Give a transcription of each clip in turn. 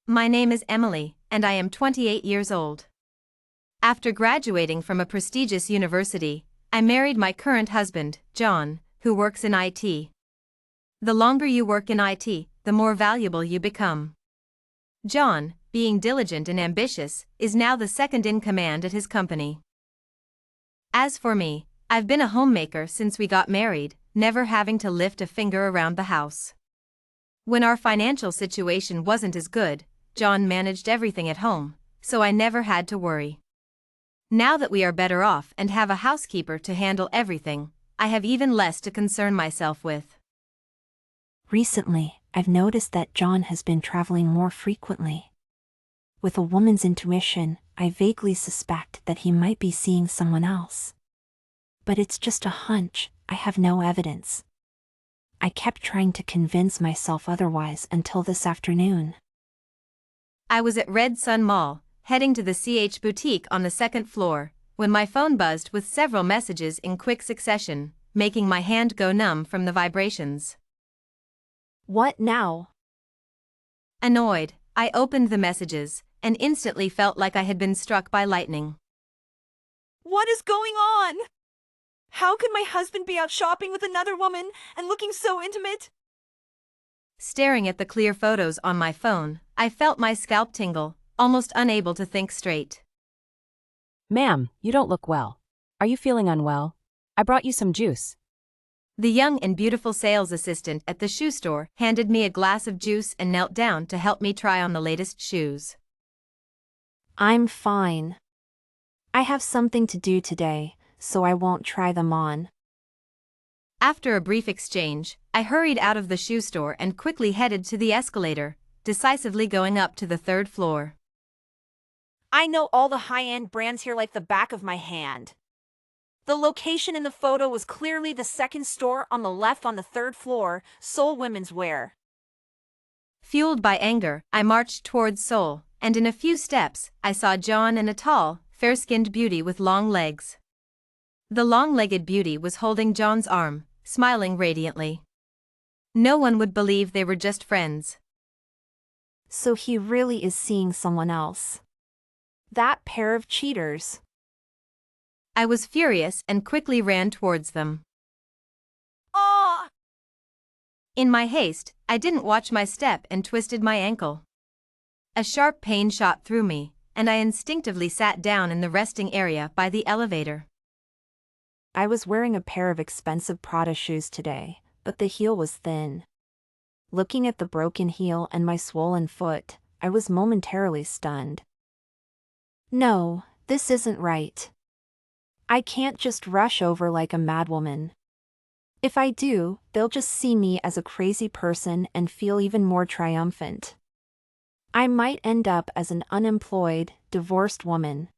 My name is Emily, and I am 28 years old. After graduating from a prestigious university, I married my current husband, John, who works in IT. The longer you work in IT, the more valuable you become. John, being diligent and ambitious, is now the second in command at his company. As for me, I've been a homemaker since we got married, never having to lift a finger around the house. When our financial situation wasn't as good, John managed everything at home, so I never had to worry. Now that we are better off and have a housekeeper to handle everything, I have even less to concern myself with. Recently, I've noticed that John has been traveling more frequently. With a woman's intuition, I vaguely suspect that he might be seeing someone else. But it's just a hunch, I have no evidence. I kept trying to convince myself otherwise until this afternoon. I was at Red Sun Mall, heading to the CH boutique on the second floor, when my phone buzzed with several messages in quick succession, making my hand go numb from the vibrations. What now? Annoyed, I opened the messages, and instantly felt like I had been struck by lightning. What is going on? How could my husband be out shopping with another woman and looking so intimate? Staring at the clear photos on my phone, I felt my scalp tingle, almost unable to think straight. Ma'am, you don't look well. Are you feeling unwell? I brought you some juice. The young and beautiful sales assistant at the shoe store handed me a glass of juice and knelt down to help me try on the latest shoes. I'm fine. I have something to do today, so I won't try them on. After a brief exchange, I hurried out of the shoe store and quickly headed to the escalator, decisively going up to the third floor. I know all the high-end brands here like the back of my hand. The location in the photo was clearly the second store on the left on the third floor, Seoul Women's Wear. Fueled by anger, I marched towards Seoul, and in a few steps, I saw John and a tall, fair-skinned beauty with long legs. The long-legged beauty was holding John's arm, smiling radiantly. No one would believe they were just friends. So he really is seeing someone else. That pair of cheaters. I was furious and quickly ran towards them. Ah! In my haste, I didn't watch my step and twisted my ankle. A sharp pain shot through me, and I instinctively sat down in the resting area by the elevator. I was wearing a pair of expensive Prada shoes today, but the heel was thin. Looking at the broken heel and my swollen foot, I was momentarily stunned. No, this isn't right. I can't just rush over like a madwoman. If I do, they'll just see me as a crazy person and feel even more triumphant. I might end up as an unemployed, divorced woman.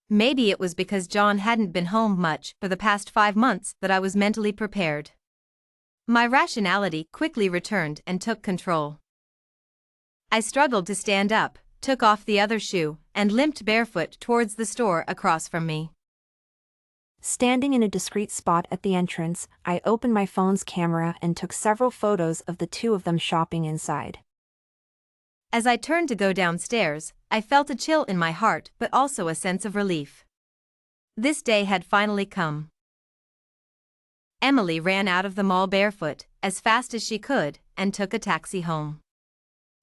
Maybe it was because John hadn't been home much for the past 5 months that I was mentally prepared. My rationality quickly returned and took control. I struggled to stand up, took off the other shoe, and limped barefoot towards the store across from me. Standing in a discreet spot at the entrance, I opened my phone's camera and took several photos of the two of them shopping inside. As I turned to go downstairs, I felt a chill in my heart but also a sense of relief. This day had finally come. Emily ran out of the mall barefoot, as fast as she could, and took a taxi home.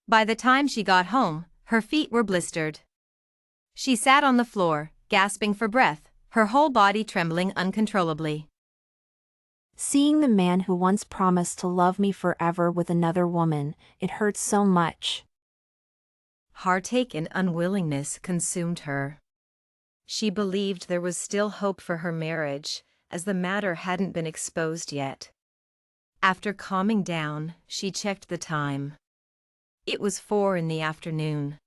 By the time she got home, her feet were blistered. She sat on the floor, gasping for breath, her whole body trembling uncontrollably. Seeing the man who once promised to love me forever with another woman, it hurt so much. Heartache and unwillingness consumed her. She believed there was still hope for her marriage, as the matter hadn't been exposed yet. After calming down, she checked the time. It was 4 in the afternoon.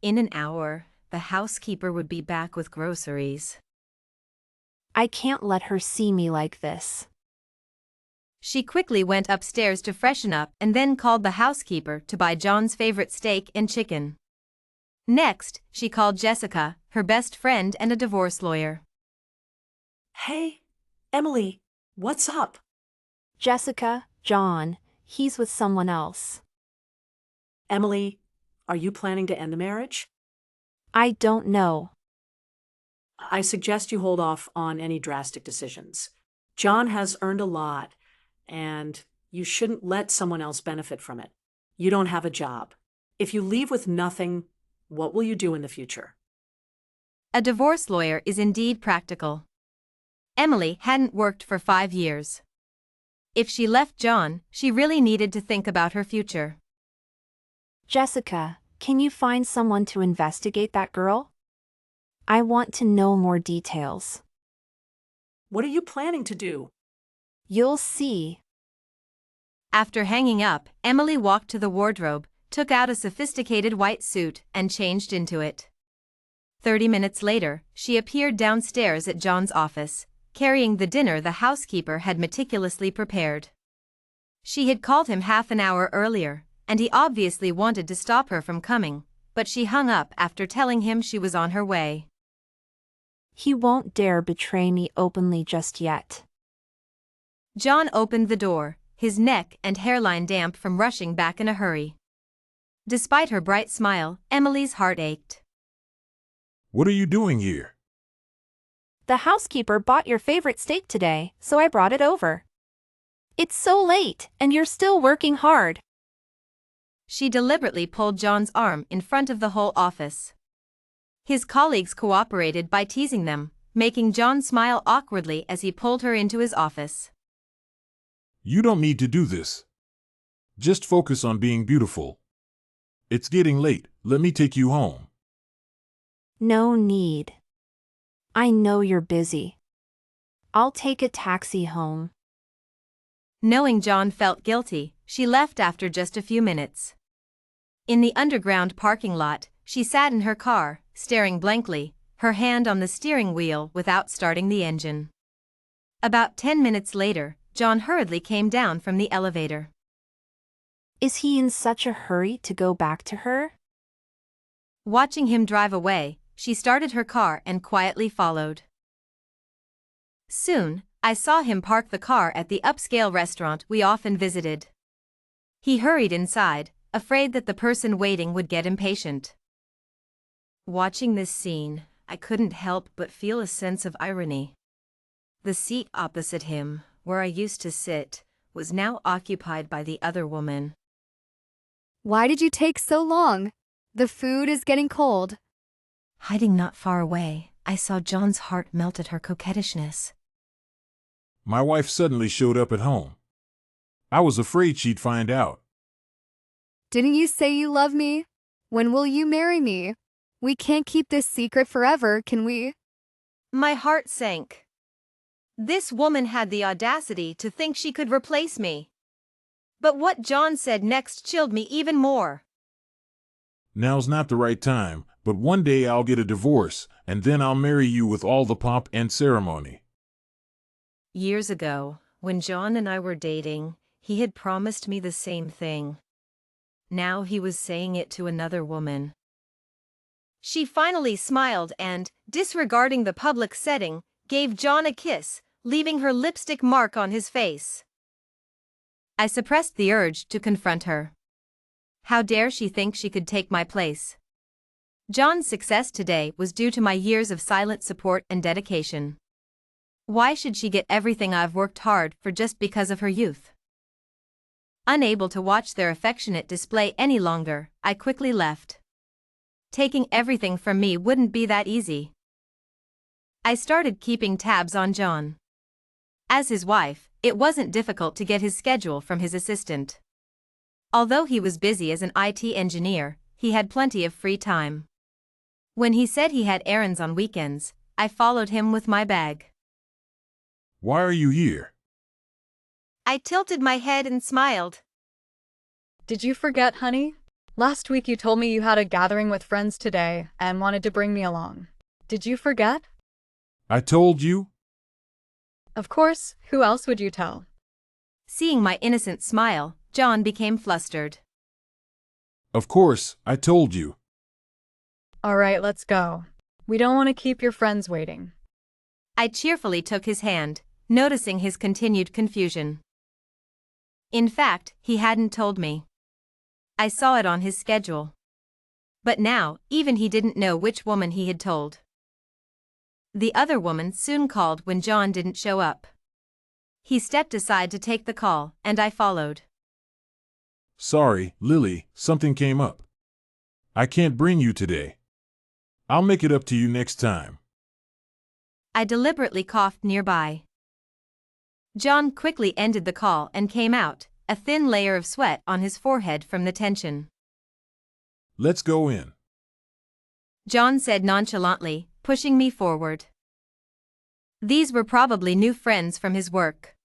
In an hour, the housekeeper would be back with groceries. I can't let her see me like this. She quickly went upstairs to freshen up and then called the housekeeper to buy John's favorite steak and chicken. Next, she called Jessica, her best friend and a divorce lawyer. Hey, Emily, what's up? Jessica, John, he's with someone else. Emily, Are you planning to end the marriage? I don't know. I suggest you hold off on any drastic decisions. John has earned a lot, and you shouldn't let someone else benefit from it. You don't have a job. If you leave with nothing, what will you do in the future? A divorce lawyer is indeed practical. Emily hadn't worked for 5 years. If she left John, she really needed to think about her future. Jessica, can you find someone to investigate that girl? I want to know more details. What are you planning to do? You'll see. After hanging up, Emily walked to the wardrobe, took out a sophisticated white suit, and changed into it. 30 minutes later, she appeared downstairs at John's office, carrying the dinner the housekeeper had meticulously prepared. She had called him half an hour earlier, and he obviously wanted to stop her from coming, but she hung up after telling him she was on her way. He won't dare betray me openly just yet. John opened the door, his neck and hairline damp from rushing back in a hurry. Despite her bright smile, Emily's heart ached. What are you doing here? The housekeeper bought your favorite steak today, so I brought it over. It's so late, and you're still working hard. She deliberately pulled John's arm in front of the whole office. His colleagues cooperated by teasing them, making John smile awkwardly as he pulled her into his office. You don't need to do this. Just focus on being beautiful. It's getting late. Let me take you home. No need. I know you're busy. I'll take a taxi home. Knowing John felt guilty, she left after just a few minutes. In the underground parking lot, she sat in her car, staring blankly, her hand on the steering wheel without starting the engine. About 10 minutes later, John hurriedly came down from the elevator. Is he in such a hurry to go back to her? Watching him drive away, she started her car and quietly followed. Soon, I saw him park the car at the upscale restaurant we often visited. He hurried inside, afraid that the person waiting would get impatient. Watching this scene, I couldn't help but feel a sense of irony. The seat opposite him, where I used to sit, was now occupied by the other woman. Why did you take so long? The food is getting cold. Hiding not far away, I saw John's heart melt at her coquettishness. My wife suddenly showed up at home. I was afraid she'd find out. Didn't you say you love me? When will you marry me? We can't keep this secret forever, can we? My heart sank. This woman had the audacity to think she could replace me. But what John said next chilled me even more. Now's not the right time, but one day I'll get a divorce, and then I'll marry you with all the pomp and ceremony. Years ago, when John and I were dating, he had promised me the same thing. Now he was saying it to another woman. She finally smiled and, disregarding the public setting, gave John a kiss, leaving her lipstick mark on his face. I suppressed the urge to confront her. How dare she think she could take my place? John's success today was due to my years of silent support and dedication. Why should she get everything I've worked hard for just because of her youth? Unable to watch their affectionate display any longer, I quickly left. Taking everything from me wouldn't be that easy. I started keeping tabs on John. As his wife, it wasn't difficult to get his schedule from his assistant. Although he was busy as an IT engineer, he had plenty of free time. When he said he had errands on weekends, I followed him with my bag. Why are you here? I tilted my head and smiled. Did you forget, honey? Last week you told me you had a gathering with friends today and wanted to bring me along. Did you forget? I told you. Of course, who else would you tell? Seeing my innocent smile, John became flustered. Of course, I told you. All right, let's go. We don't want to keep your friends waiting. I cheerfully took his hand, noticing his continued confusion. In fact, he hadn't told me. I saw it on his schedule. But now, even he didn't know which woman he had told. The other woman soon called when John didn't show up. He stepped aside to take the call, and I followed. Sorry, Lily, something came up. I can't bring you today. I'll make it up to you next time. I deliberately coughed nearby. John quickly ended the call and came out, a thin layer of sweat on his forehead from the tension. Let's go in. John said nonchalantly, pushing me forward. These were probably new friends from his work.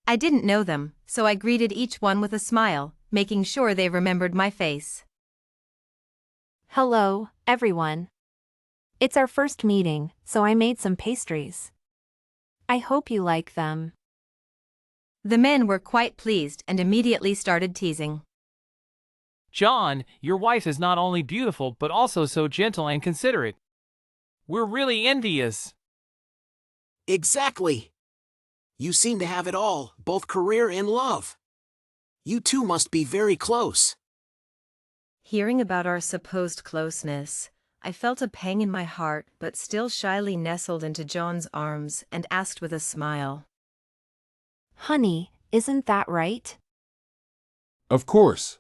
I didn't know them, so I greeted each one with a smile, making sure they remembered my face. Hello, everyone. It's our first meeting, so I made some pastries. I hope you like them. The men were quite pleased and immediately started teasing. John, your wife is not only beautiful but also so gentle and considerate. We're really envious. Exactly. You seem to have it all, both career and love. You two must be very close. Hearing about our supposed closeness, I felt a pang in my heart but still shyly nestled into John's arms and asked with a smile. Honey, isn't that right? Of course.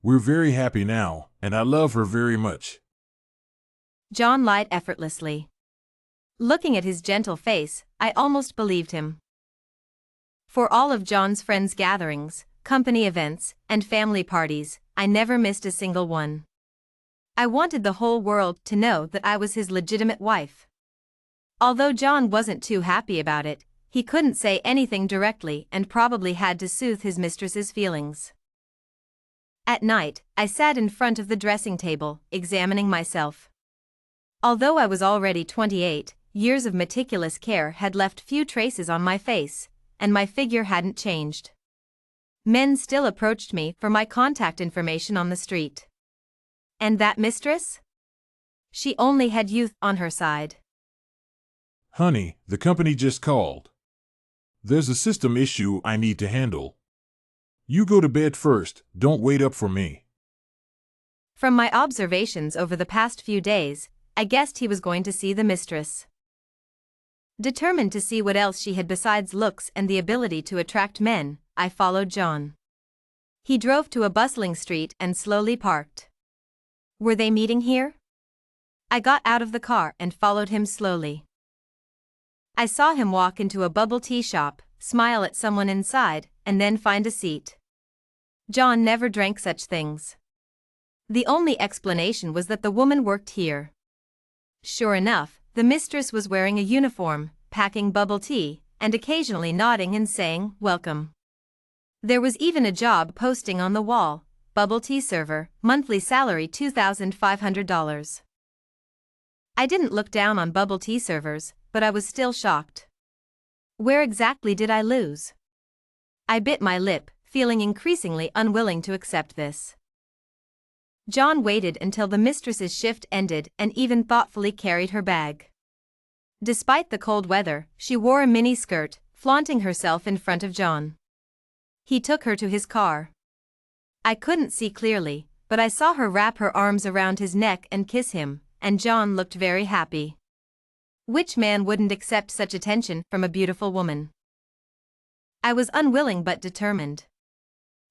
We're very happy now, and I love her very much. John lied effortlessly. Looking at his gentle face, I almost believed him. For all of John's friends' gatherings, company events, and family parties, I never missed a single one. I wanted the whole world to know that I was his legitimate wife. Although John wasn't too happy about it, he couldn't say anything directly and probably had to soothe his mistress's feelings. At night, I sat in front of the dressing table, examining myself. Although I was already 28, years of meticulous care had left few traces on my face, and my figure hadn't changed. Men still approached me for my contact information on the street. And that mistress? She only had youth on her side. Honey, the company just called. There's a system issue I need to handle. You go to bed first, don't wait up for me. From my observations over the past few days, I guessed he was going to see the mistress. Determined to see what else she had besides looks and the ability to attract men, I followed John. He drove to a bustling street and slowly parked. Were they meeting here? I got out of the car and followed him slowly. I saw him walk into a bubble tea shop, smile at someone inside, and then find a seat. John never drank such things. The only explanation was that the woman worked here. Sure enough, the mistress was wearing a uniform, packing bubble tea, and occasionally nodding and saying, "Welcome." There was even a job posting on the wall, bubble tea server, monthly salary $2,500. I didn't look down on bubble tea servers, but I was still shocked. Where exactly did I lose? I bit my lip, feeling increasingly unwilling to accept this. John waited until the mistress's shift ended and even thoughtfully carried her bag. Despite the cold weather, she wore a mini skirt, flaunting herself in front of John. He took her to his car. I couldn't see clearly, but I saw her wrap her arms around his neck and kiss him, and John looked very happy. Which man wouldn't accept such attention from a beautiful woman? I was unwilling but determined.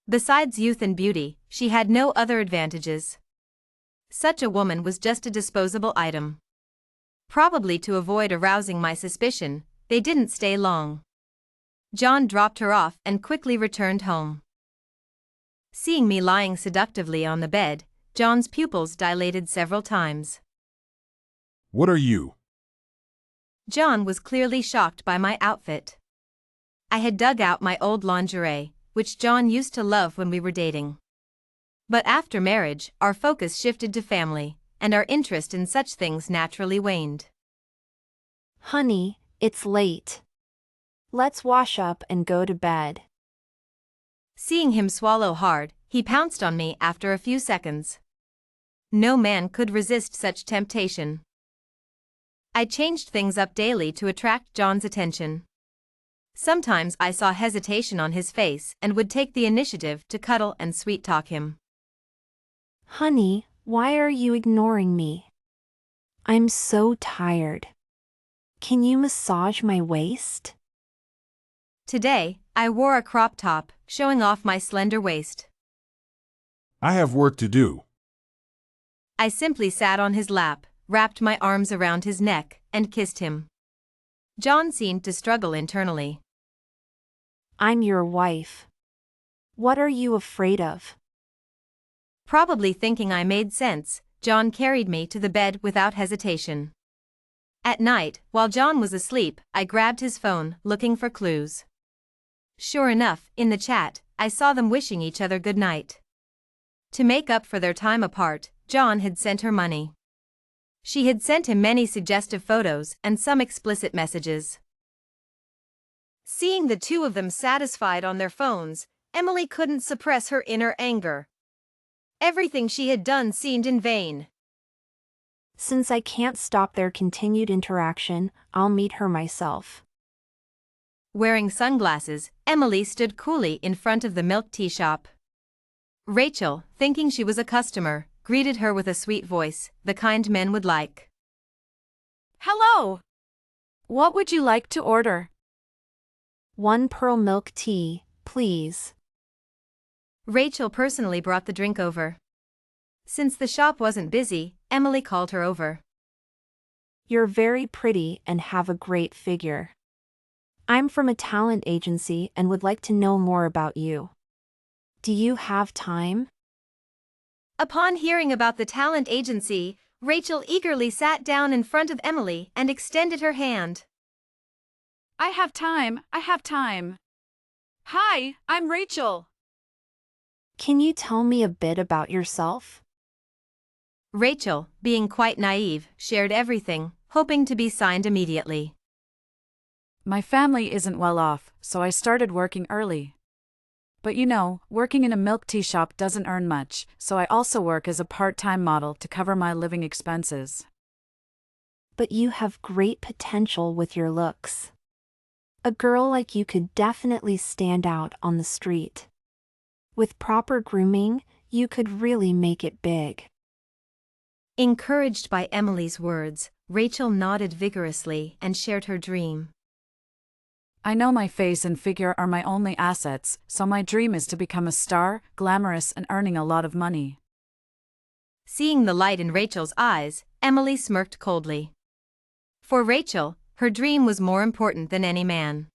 Besides youth and beauty, she had no other advantages. Such a woman was just a disposable item. Probably to avoid arousing my suspicion, they didn't stay long. John dropped her off and quickly returned home. Seeing me lying seductively on the bed, John's pupils dilated several times. What are you? John was clearly shocked by my outfit. I had dug out my old lingerie, which John used to love when we were dating. But after marriage, our focus shifted to family, and our interest in such things naturally waned. Honey, it's late. Let's wash up and go to bed. Seeing him swallow hard, he pounced on me after a few seconds. No man could resist such temptation. I changed things up daily to attract John's attention. Sometimes I saw hesitation on his face and would take the initiative to cuddle and sweet-talk him. Honey, Why are you ignoring me? I'm so tired. Can you massage my waist? Today, I wore a crop top, showing off my slender waist. I have work to do. I simply sat on his lap, wrapped my arms around his neck, and kissed him. John seemed to struggle internally. I'm your wife. What are you afraid of? Probably thinking I made sense, John carried me to the bed without hesitation. At night, while John was asleep, I grabbed his phone, looking for clues. Sure enough, in the chat, I saw them wishing each other good night. To make up for their time apart, John had sent her money. She had sent him many suggestive photos and some explicit messages. Seeing the two of them satisfied on their phones, Emily couldn't suppress her inner anger. Everything she had done seemed in vain. Since I can't stop their continued interaction, I'll meet her myself. Wearing sunglasses, Emily stood coolly in front of the milk tea shop. Rachel, thinking she was a customer, greeted her with a sweet voice, the kind men would like. Hello! What would you like to order? 1 pearl milk tea, please. Rachel personally brought the drink over. Since the shop wasn't busy, Emily called her over. You're very pretty and have a great figure. I'm from a talent agency and would like to know more about you. Do you have time? Upon hearing about the talent agency, Rachel eagerly sat down in front of Emily and extended her hand. I have time. Hi, I'm Rachel. Can you tell me a bit about yourself? Rachel, being quite naive, shared everything, hoping to be signed immediately. My family isn't well off, so I started working early. But you know, working in a milk tea shop doesn't earn much, so I also work as a part-time model to cover my living expenses. But you have great potential with your looks. A girl like you could definitely stand out on the street. With proper grooming, you could really make it big. Encouraged by Emily's words, Rachel nodded vigorously and shared her dream. I know my face and figure are my only assets, so my dream is to become a star, glamorous and earning a lot of money. Seeing the light in Rachel's eyes, Emily smirked coldly. For Rachel, her dream was more important than any man.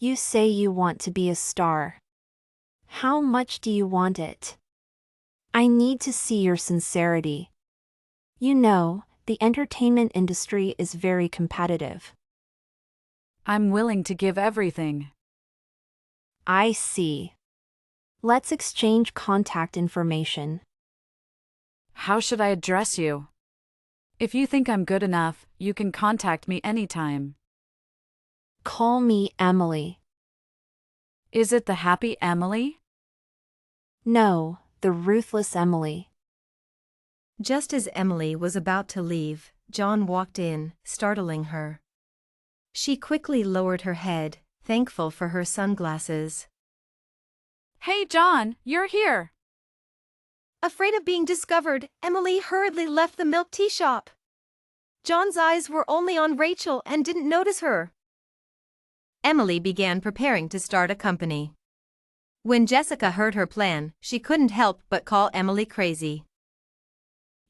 You say you want to be a star. How much do you want it? I need to see your sincerity. You know, the entertainment industry is very competitive. I'm willing to give everything. I see. Let's exchange contact information. How should I address you? If you think I'm good enough, you can contact me anytime. Call me Emily. Is it the happy Emily? No, the ruthless Emily. Just as Emily was about to leave, John walked in, startling her. She quickly lowered her head, thankful for her sunglasses. Hey John, you're here. Afraid of being discovered, Emily hurriedly left the milk tea shop. John's eyes were only on Rachel and didn't notice her. Emily began preparing to start a company. When Jessica heard her plan, she couldn't help but call Emily crazy.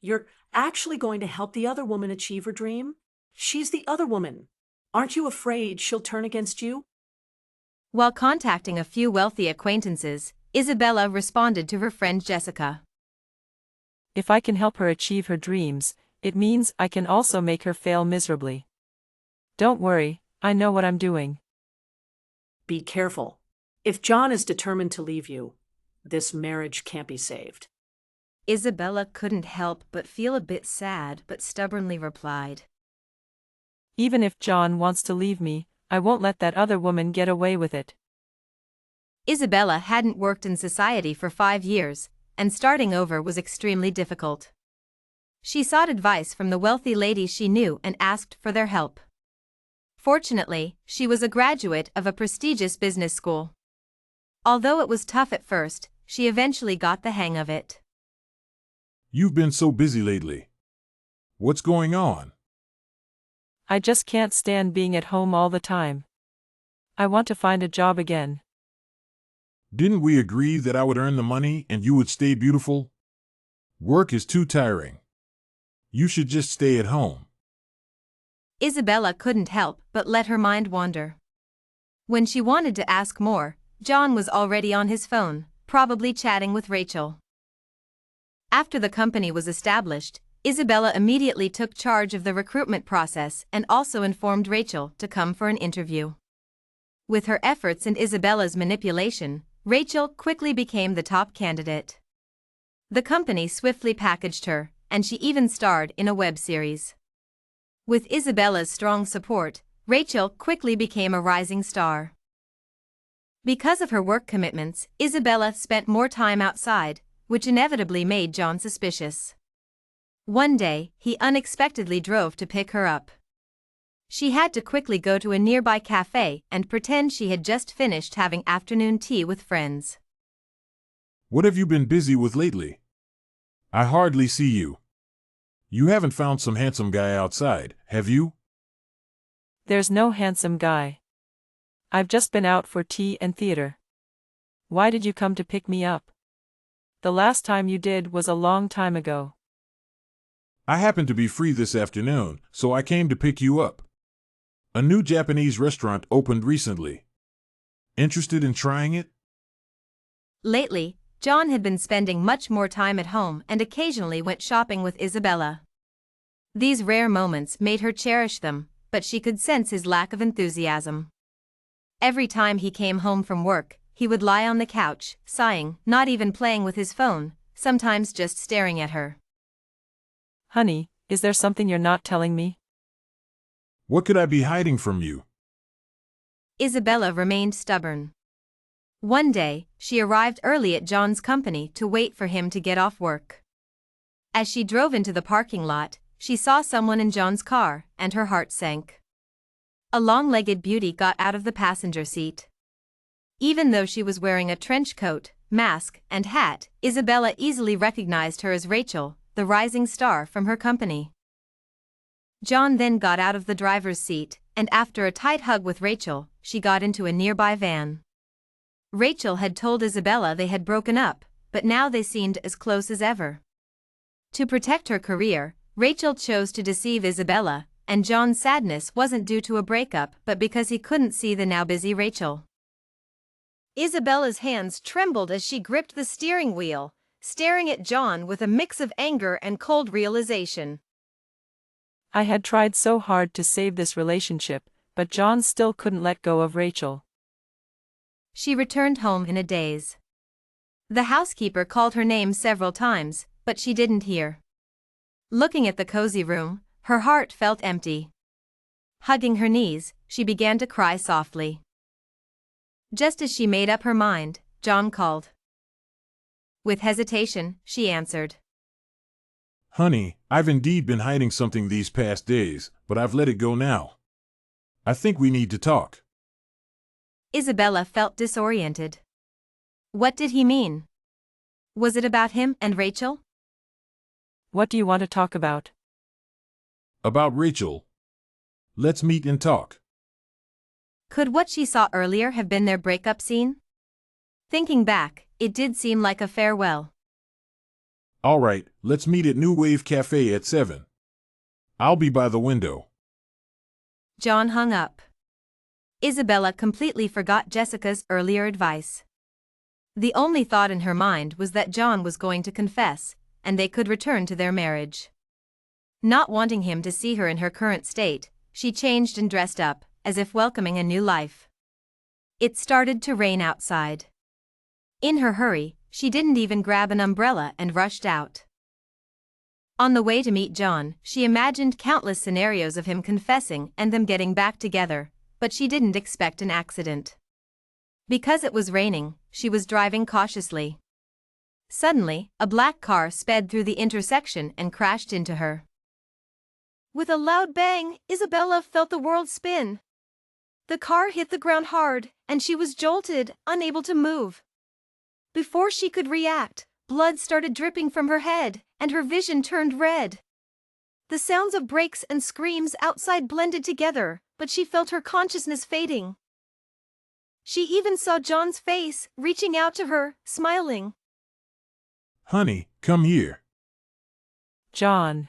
You're actually going to help the other woman achieve her dream? She's the other woman. Aren't you afraid she'll turn against you? While contacting a few wealthy acquaintances, Isabella responded to her friend Jessica. If I can help her achieve her dreams, it means I can also make her fail miserably. Don't worry, I know what I'm doing. Be careful. If John is determined to leave you, this marriage can't be saved. Isabella couldn't help but feel a bit sad but stubbornly replied. Even if John wants to leave me, I won't let that other woman get away with it. Isabella hadn't worked in society for 5 years, and starting over was extremely difficult. She sought advice from the wealthy ladies she knew and asked for their help. Fortunately, she was a graduate of a prestigious business school. Although it was tough at first, she eventually got the hang of it. You've been so busy lately. What's going on? I just can't stand being at home all the time. I want to find a job again. Didn't we agree that I would earn the money and you would stay beautiful? Work is too tiring. You should just stay at home. Isabella couldn't help but let her mind wander. When she wanted to ask more, John was already on his phone, probably chatting with Rachel. After the company was established, Isabella immediately took charge of the recruitment process and also informed Rachel to come for an interview. With her efforts and Isabella's manipulation, Rachel quickly became the top candidate. The company swiftly packaged her, and she even starred in a web series. With Isabella's strong support, Rachel quickly became a rising star. Because of her work commitments, Isabella spent more time outside, which inevitably made John suspicious. One day, he unexpectedly drove to pick her up. She had to quickly go to a nearby cafe and pretend she had just finished having afternoon tea with friends. What have you been busy with lately? I hardly see you. You haven't found some handsome guy outside, have you? There's no handsome guy. I've just been out for tea and theater. Why did you come to pick me up? The last time you did was a long time ago. I happen to be free this afternoon, so I came to pick you up. A new Japanese restaurant opened recently. Interested in trying it? Lately, John had been spending much more time at home and occasionally went shopping with Isabella. These rare moments made her cherish them, but she could sense his lack of enthusiasm. Every time he came home from work, he would lie on the couch, sighing, not even playing with his phone, sometimes just staring at her. Honey, is there something you're not telling me? What could I be hiding from you? Isabella remained stubborn. One day, she arrived early at John's company to wait for him to get off work. As she drove into the parking lot, she saw someone in John's car, and her heart sank. A long-legged beauty got out of the passenger seat. Even though she was wearing a trench coat, mask, and hat, Isabella easily recognized her as Rachel, the rising star from her company. John then got out of the driver's seat, and after a tight hug with Rachel, she got into a nearby van. Rachel had told Isabella they had broken up, but now they seemed as close as ever. To protect her career, Rachel chose to deceive Isabella, and John's sadness wasn't due to a breakup but because he couldn't see the now busy Rachel. Isabella's hands trembled as she gripped the steering wheel, staring at John with a mix of anger and cold realization. I had tried so hard to save this relationship, but John still couldn't let go of Rachel. She returned home in a daze. The housekeeper called her name several times, but she didn't hear. Looking at the cozy room, her heart felt empty. Hugging her knees, she began to cry softly. Just as she made up her mind, John called. With hesitation, she answered. Honey, I've indeed been hiding something these past days, but I've let it go now. I think we need to talk. Isabella felt disoriented. What did he mean? Was it about him and Rachel? What do you want to talk about? About Rachel. Let's meet and talk. Could what she saw earlier have been their breakup scene? Thinking back, it did seem like a farewell. All right, let's meet at New Wave Cafe at 7. I'll be by the window. John hung up. Isabella completely forgot Jessica's earlier advice. The only thought in her mind was that John was going to confess, and they could return to their marriage. Not wanting him to see her in her current state, she changed and dressed up, as if welcoming a new life. It started to rain outside. In her hurry, she didn't even grab an umbrella and rushed out. On the way to meet John, she imagined countless scenarios of him confessing and them getting back together, but she didn't expect an accident. Because it was raining, she was driving cautiously. Suddenly, a black car sped through the intersection and crashed into her. With a loud bang, Isabella felt the world spin. The car hit the ground hard, and she was jolted, unable to move. Before she could react, Blood started dripping from her head, and her vision turned red. The sounds of brakes and screams outside blended together, but she felt her consciousness fading. She even saw John's face, reaching out to her, smiling. Honey, come here. John.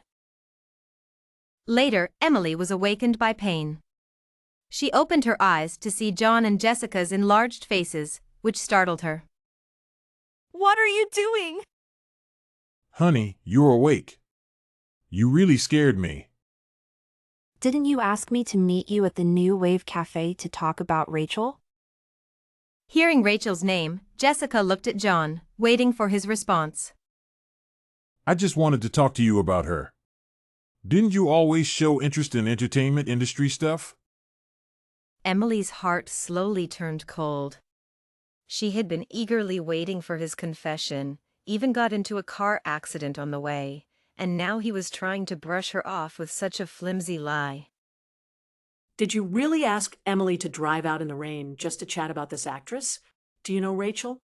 Later, Emily was awakened by pain. She opened her eyes to see John and Jessica's enlarged faces, which startled her. What are you doing? Honey, you're awake. You really scared me. Didn't you ask me to meet you at the New Wave Cafe to talk about Rachel? Hearing Rachel's name, Jessica looked at John, waiting for his response. I just wanted to talk to you about her. Didn't you always show interest in entertainment industry stuff? Emily's heart slowly turned cold. She had been eagerly waiting for his confession, even got into a car accident on the way, and now he was trying to brush her off with such a flimsy lie. Did you really ask Emily to drive out in the rain just to chat about this actress? Do you know Rachel?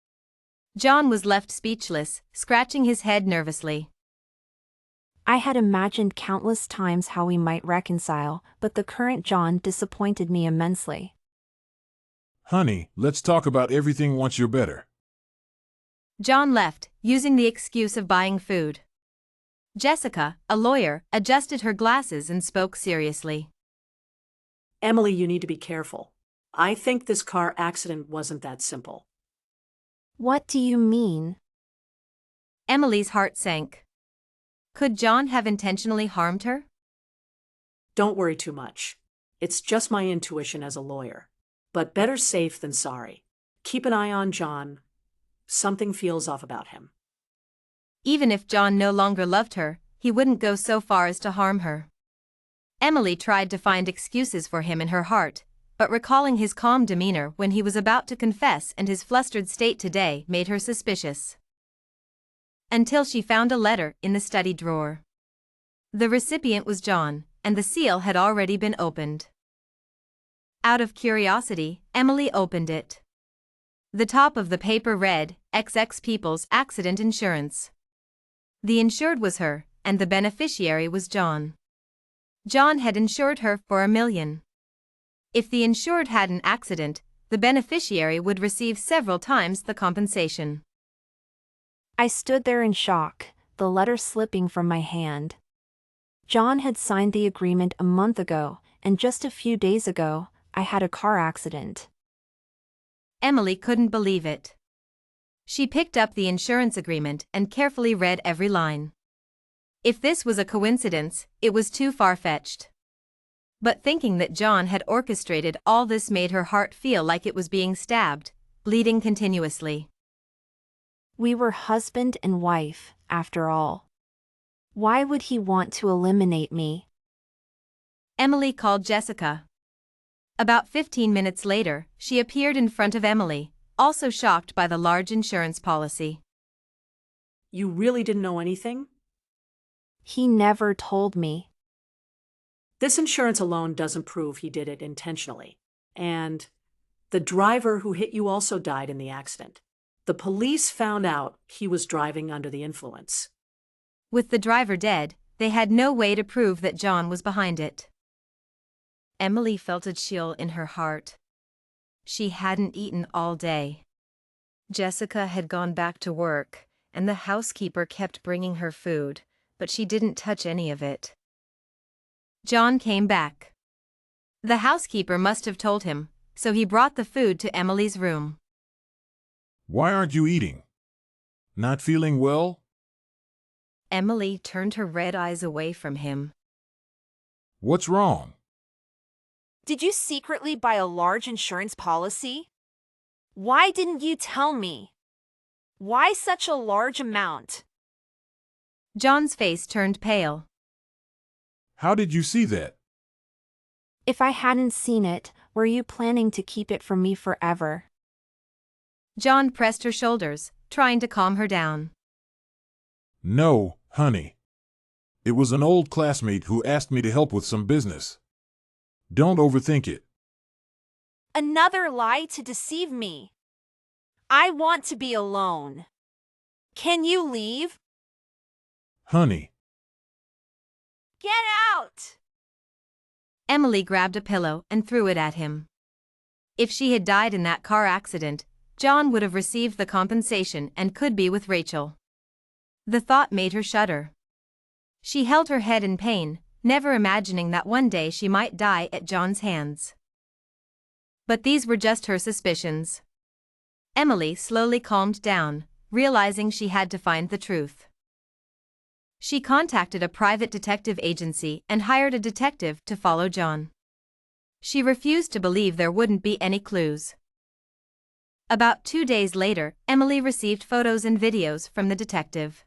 John was left speechless, scratching his head nervously. I had imagined countless times how we might reconcile, but the current John disappointed me immensely. Honey, let's talk about everything once you're better. John left, using the excuse of buying food. Jessica, a lawyer, adjusted her glasses and spoke seriously. Emily, you need to be careful. I think this car accident wasn't that simple. What do you mean? Emily's heart sank. Could John have intentionally harmed her? Don't worry too much. It's just my intuition as a lawyer. But better safe than sorry. Keep an eye on John. Something feels off about him. Even if John no longer loved her, he wouldn't go so far as to harm her. Emily tried to find excuses for him in her heart, but recalling his calm demeanor when he was about to confess and his flustered state today made her suspicious. Until she found a letter in the study drawer. The recipient was John, and the seal had already been opened. Out of curiosity, Emily opened it. The top of the paper read, XX People's Accident Insurance. The insured was her, and the beneficiary was John. John had insured her for $1 million. If the insured had an accident, the beneficiary would receive several times the compensation. I stood there in shock, the letter slipping from my hand. John had signed the agreement a month ago, and just a few days ago, I had a car accident. Emily couldn't believe it. She picked up the insurance agreement and carefully read every line. If this was a coincidence, it was too far-fetched. But thinking that John had orchestrated all this made her heart feel like it was being stabbed, bleeding continuously. We were husband and wife, after all. Why would he want to eliminate me? Emily called Jessica. About 15 minutes later, she appeared in front of Emily, also shocked by the large insurance policy. You really didn't know anything? He never told me. This insurance alone doesn't prove he did it intentionally. And the driver who hit you also died in the accident. The police found out he was driving under the influence. With the driver dead, they had no way to prove that John was behind it. Emily felt a chill in her heart. She hadn't eaten all day. Jessica had gone back to work, and the housekeeper kept bringing her food, but she didn't touch any of it. John came back. The housekeeper must have told him, so he brought the food to Emily's room. Why aren't you eating? Not feeling well? Emily turned her red eyes away from him. What's wrong? Did you secretly buy a large insurance policy? Why didn't you tell me? Why such a large amount? John's face turned pale. How did you see that? If I hadn't seen it, were you planning to keep it from me forever? John pressed her shoulders, trying to calm her down. No, honey. It was an old classmate who asked me to help with some business. Don't overthink it. Another lie to deceive me. I want to be alone. Can you leave? Honey, Get out! Emily grabbed a pillow and threw it at him. If she had died in that car accident, John would have received the compensation and could be with Rachel. The thought made her shudder. She held her head in pain, never imagining that one day she might die at John's hands. But these were just her suspicions. Emily slowly calmed down, realizing she had to find the truth. She contacted a private detective agency and hired a detective to follow John. She refused to believe there wouldn't be any clues. About 2 days later, Emily received photos and videos from the detective.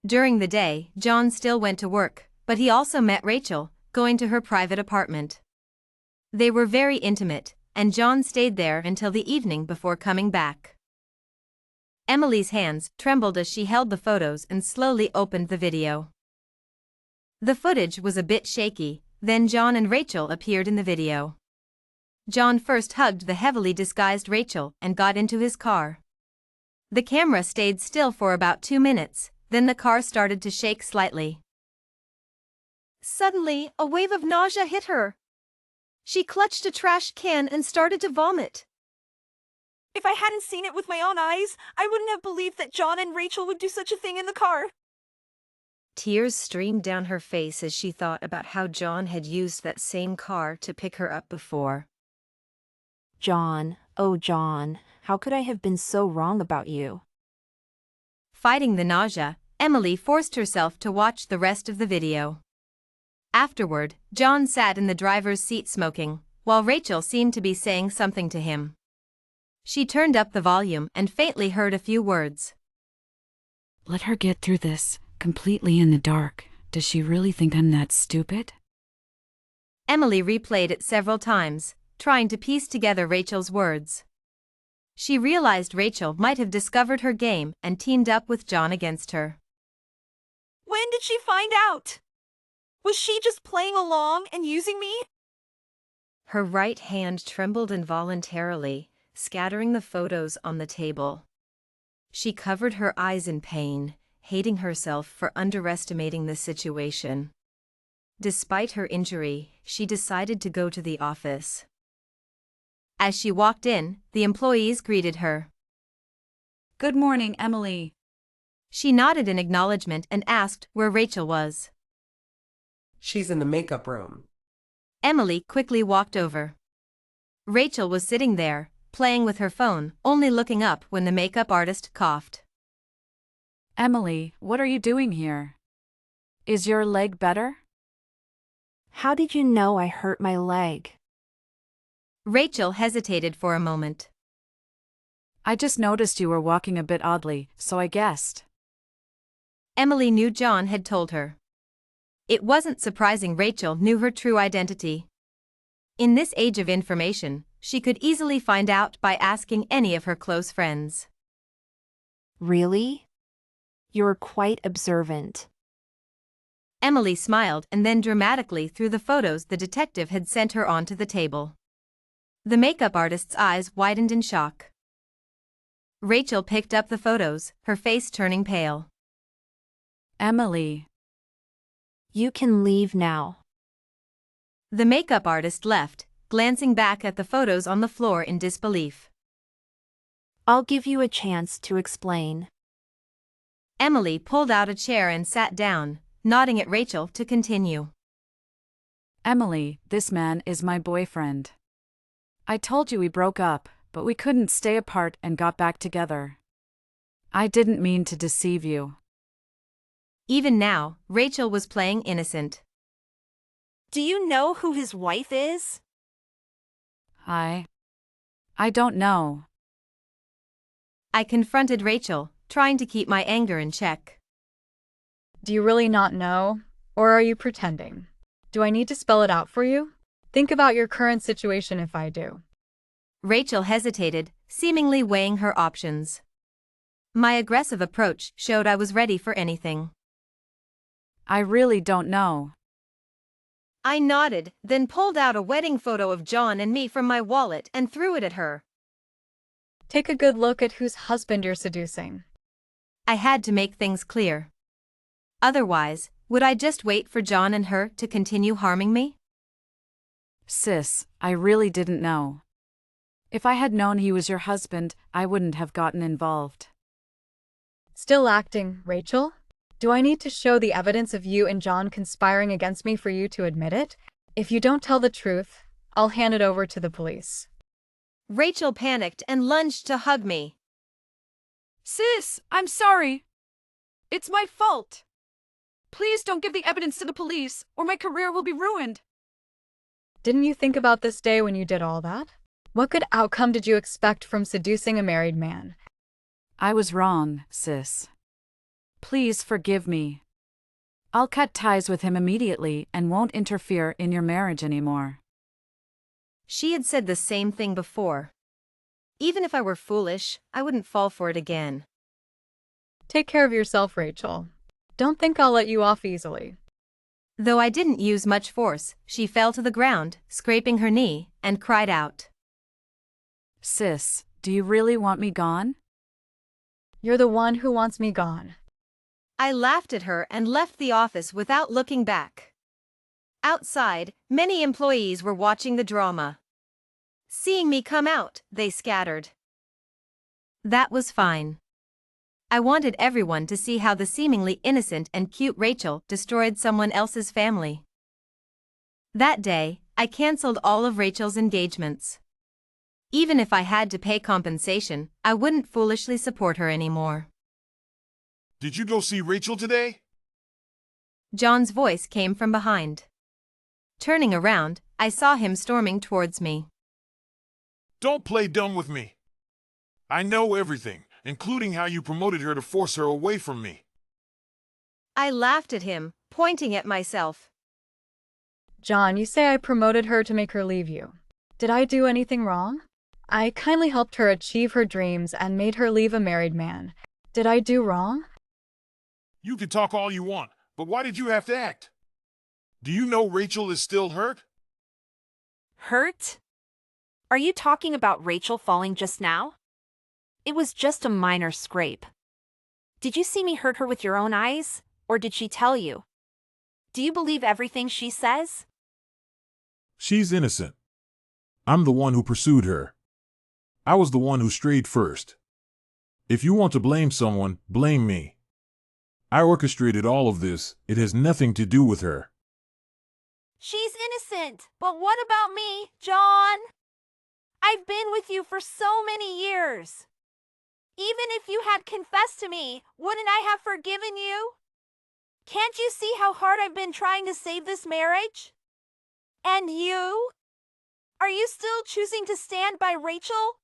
During the day, John still went to work, but he also met Rachel, going to her private apartment. They were very intimate, and John stayed there until the evening before coming back. Emily's hands trembled as she held the photos and slowly opened the video. The footage was a bit shaky, then John and Rachel appeared in the video. John first hugged the heavily disguised Rachel and got into his car. The camera stayed still for about 2 minutes, then the car started to shake slightly. Suddenly, a wave of nausea hit her. She clutched a trash can and started to vomit. If I hadn't seen it with my own eyes, I wouldn't have believed that John and Rachel would do such a thing in the car. Tears streamed down her face as she thought about how John had used that same car to pick her up before. John, oh John, how could I have been so wrong about you? Fighting the nausea, Emily forced herself to watch the rest of the video. Afterward, John sat in the driver's seat smoking, while Rachel seemed to be saying something to him. She turned up the volume and faintly heard a few words. Let her get through this, completely in the dark. Does she really think I'm that stupid? Emily replayed it several times, trying to piece together Rachel's words. She realized Rachel might have discovered her game and teamed up with John against her. When did she find out? Was she just playing along and using me? Her right hand trembled involuntarily, scattering the photos on the table. She covered her eyes in pain, hating herself for underestimating the situation. Despite her injury, she decided to go to the office. As she walked in, the employees greeted her. Good morning, Emily. She nodded in acknowledgement and asked where Rachel was. She's in the makeup room. Emily quickly walked over. Rachel was sitting there, playing with her phone, only looking up when the makeup artist coughed. Emily, what are you doing here? Is your leg better? How did you know I hurt my leg? Rachel hesitated for a moment. I just noticed you were walking a bit oddly, so I guessed. Emily knew John had told her. It wasn't surprising Rachel knew her true identity. In this age of information, she could easily find out by asking any of her close friends. Really? You're quite observant. Emily smiled and then dramatically threw the photos the detective had sent her onto the table. The makeup artist's eyes widened in shock. Rachel picked up the photos, her face turning pale. Emily. You can leave now. The makeup artist left, glancing back at the photos on the floor in disbelief. I'll give you a chance to explain. Emily pulled out a chair and sat down, nodding at Rachel to continue. Emily, this man is my boyfriend. I told you we broke up, but we couldn't stay apart and got back together. I didn't mean to deceive you. Even now, Rachel was playing innocent. Do you know who his wife is? I don't know. I confronted Rachel, trying to keep my anger in check. Do you really not know? Or are you pretending? Do I need to spell it out for you? Think about your current situation if I do. Rachel hesitated, seemingly weighing her options. My aggressive approach showed I was ready for anything. I really don't know. I nodded, then pulled out a wedding photo of John and me from my wallet and threw it at her. Take a good look at whose husband you're seducing. I had to make things clear. Otherwise, would I just wait for John and her to continue harming me? Sis, I really didn't know. If I had known he was your husband, I wouldn't have gotten involved. Still acting, Rachel? Do I need to show the evidence of you and John conspiring against me for you to admit it? If you don't tell the truth, I'll hand it over to the police. Rachel panicked and lunged to hug me. Sis, I'm sorry. It's my fault. Please don't give the evidence to the police, or my career will be ruined. Didn't you think about this day when you did all that? What good outcome did you expect from seducing a married man? I was wrong, sis. Please forgive me. I'll cut ties with him immediately and won't interfere in your marriage anymore. She had said the same thing before. Even if I were foolish, I wouldn't fall for it again. Take care of yourself, Rachel. Don't think I'll let you off easily. Though I didn't use much force, she fell to the ground, scraping her knee, and cried out. Sis, do you really want me gone? You're the one who wants me gone. I laughed at her and left the office without looking back. Outside, many employees were watching the drama. Seeing me come out, they scattered. That was fine. I wanted everyone to see how the seemingly innocent and cute Rachel destroyed someone else's family. That day, I canceled all of Rachel's engagements. Even if I had to pay compensation, I wouldn't foolishly support her anymore. Did you go see Rachel today? John's voice came from behind. Turning around, I saw him storming towards me. Don't play dumb with me. I know everything, including how you promoted her to force her away from me. I laughed at him, pointing at myself. John, you say I promoted her to make her leave you. Did I do anything wrong? I kindly helped her achieve her dreams and made her leave a married man. Did I do wrong? You can talk all you want, but why did you have to act? Do you know Rachel is still hurt? Hurt? Are you talking about Rachel falling just now? It was just a minor scrape. Did you see me hurt her with your own eyes, or did she tell you? Do you believe everything she says? She's innocent. I'm the one who pursued her. I was the one who strayed first. If you want to blame someone, blame me. I orchestrated all of this. It has nothing to do with her. She's innocent, but what about me, John? I've been with you for so many years. Even if you had confessed to me, wouldn't I have forgiven you? Can't you see how hard I've been trying to save this marriage? And you? Are you still choosing to stand by Rachel?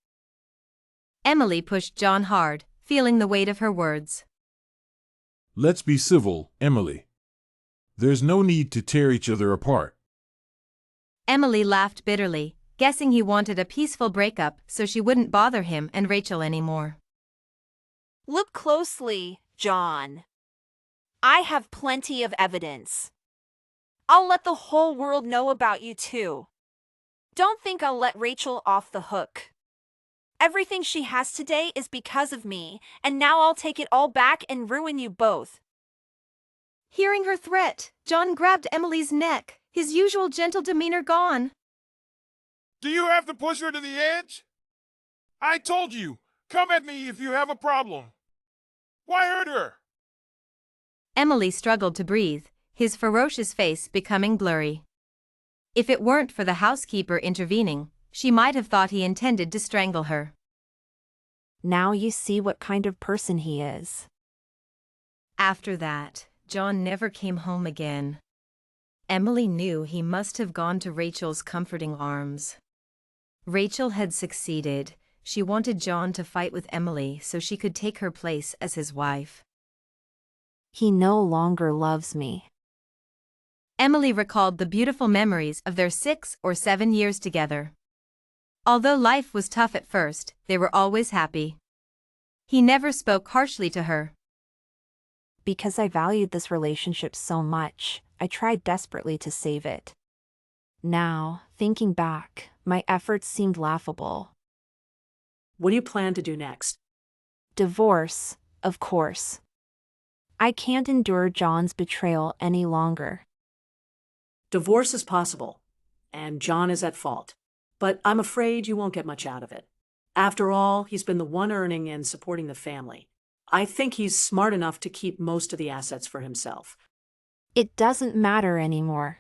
Emily pushed John hard, feeling the weight of her words. Let's be civil, Emily. There's no need to tear each other apart. Emily laughed bitterly, guessing he wanted a peaceful breakup so she wouldn't bother him and Rachel anymore. Look closely, John. I have plenty of evidence. I'll let the whole world know about you too. Don't think I'll let Rachel off the hook. Everything she has today is because of me, and now I'll take it all back and ruin you both. Hearing her threat, John grabbed Emily's neck, his usual gentle demeanor gone. Do you have to push her to the edge? I told you, come at me if you have a problem. Why hurt her? Emily struggled to breathe, his ferocious face becoming blurry. If it weren't for the housekeeper intervening, she might have thought he intended to strangle her. Now you see what kind of person he is. After that, John never came home again. Emily knew he must have gone to Rachel's comforting arms. Rachel had succeeded. She wanted John to fight with Emily so she could take her place as his wife. He no longer loves me. Emily recalled the beautiful memories of their 6 or 7 years together. Although life was tough at first, they were always happy. He never spoke harshly to her. Because I valued this relationship so much, I tried desperately to save it. Now, thinking back, my efforts seemed laughable. What do you plan to do next? Divorce, Of course. I can't endure John's betrayal any longer. Divorce is possible, and John is at fault. But I'm afraid you won't get much out of it. After all, he's been the one earning and supporting the family. I think he's smart enough to keep most of the assets for himself. It doesn't matter anymore.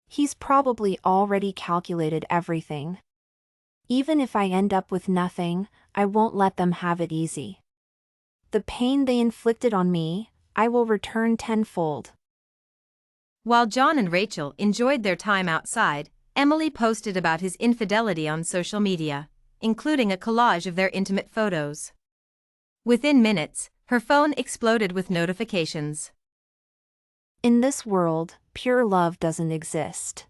He's probably already calculated everything. Even if I end up with nothing, I won't let them have it easy. The pain they inflicted on me, I will return tenfold. While John and Rachel enjoyed their time outside, Emily posted about his infidelity on social media, including a collage of their intimate photos. Within minutes, her phone exploded with notifications. In this world, pure love doesn't exist.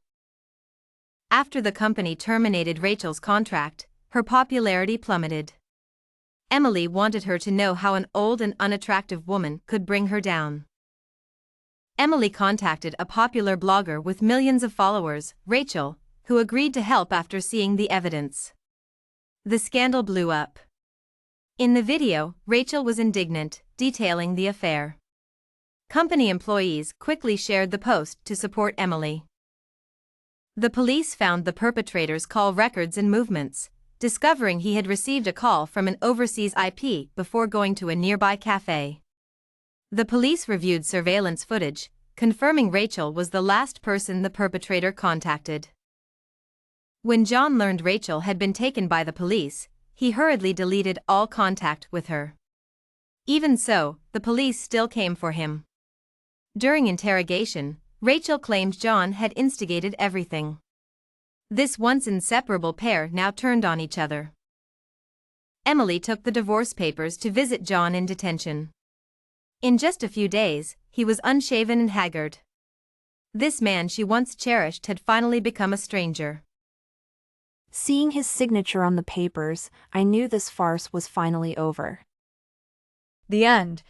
After the company terminated Rachel's contract, her popularity plummeted. Emily wanted her to know how an old and unattractive woman could bring her down. Emily contacted a popular blogger with millions of followers, Rachel, who agreed to help after seeing the evidence. The scandal blew up. In the video, Rachel was indignant, detailing the affair. Company employees quickly shared the post to support Emily. The police found the perpetrator's call records and movements, discovering he had received a call from an overseas IP before going to a nearby cafe. The police reviewed surveillance footage, confirming Rachel was the last person the perpetrator contacted. When John learned Rachel had been taken by the police, he hurriedly deleted all contact with her. Even so, the police still came for him. During interrogation, Rachel claimed John had instigated everything. This once inseparable pair now turned on each other. Emily took the divorce papers to visit John in detention. In just a few days, he was unshaven and haggard. This man she once cherished had finally become a stranger. Seeing his signature on the papers, I knew this farce was finally over. The end.